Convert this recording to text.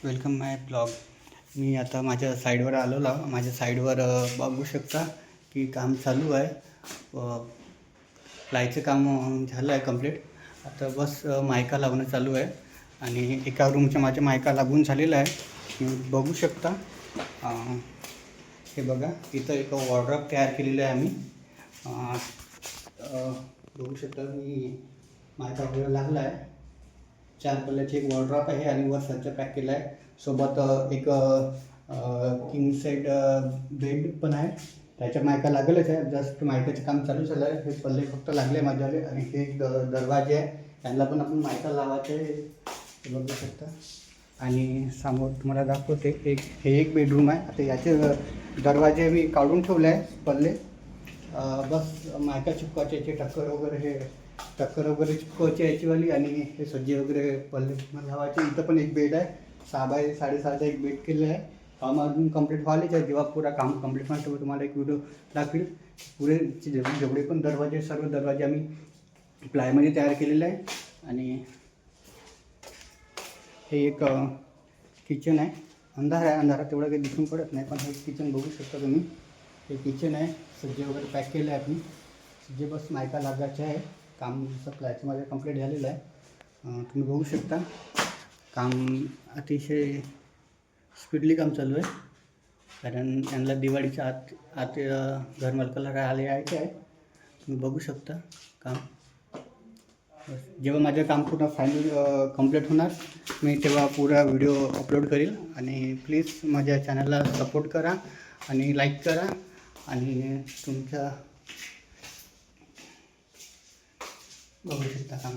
Welcome माय blog. मी आता माझ्या साईडवर आलेलो. माझ्या साईडवर बघू शकता की काम चालू आहे. प्लायचं काम झालं आहे कंप्लीट. आता बस मायका लावणं चालू आहे आणि एका रूमच्या माझ्या मायका लागून झालेला आहे. तुम्ही बघू शकता. हे बघा, इथं एक वॉर्डरोब तयार केलेलं आहे आम्ही. बघू शकता मी मायका वगैरे लागला आहे. 4 पल्ल्याची एक वॉर्डरोब आहे आणि वर सज्जा पॅक केला आहे. सोबत एक किंग साईड बेड पण आहे. त्याच्या मायका लागलच आहे. जस्ट मायकाचं काम चालू झालं आहे. हे पल्ले फक्त लागले माझ्याले आणि हे दरवाजे आहे, त्यांना पण आपण मायका लावायचे. हे बघू शकता. आणि समोर तुम्हाला दाखवते हे एक बेडरूम आहे. आता याचे दरवाजे मी काढून ठेवले आहे पल्ले. बस मायका चिपकायचे, याचे टक्कर वगैरे चिपकायचे याचीवाली. आणि हे सज्जे वगैरे पल्ले लावायचे. इथं पण एक बेड आहे. 6 बाय 6.5चा एक बेड केलेलं आहे. काम अजून कंप्लीट व्हायलाच आहे. जेव्हा पुरा काम कंप्लीट होईल तेव्हा तुम्हाला एक व्हिडिओ दाखवेल. पुरे जेवढे पण दरवाजे, सर्व दरवाजे आम्ही प्लायमध्ये तयार केलेले आहे. आणि हे एक किचन आहे. अंधारात तेवढं काही दिसून पडत नाही, पण हे किचन बघू शकता तुम्ही. हे किचन आहे. सज्जे वगैरे पॅक केले आहे आपण. सज्जे बस मायका लागायचे आहे. काम प्लायचं माझं कंप्लीट झालेलं आहे. तुम्ही बघू शकता. काम अतिशय स्पीडली काम चालू आहे, कारण त्यांना दिवाळीच्या आत घरमालकाला राहायला यायचे आहे. तुम्ही बघू शकता काम. जेव्हा माझं काम पूर्ण फायनल कंप्लीट होणार, मी तेव्हा पुरा व्हिडिओ अपलोड करेल. आणि प्लीज माझ्या चॅनलला सपोर्ट करा आणि लाईक करा. आणि तुमच्या बघू शकता काम.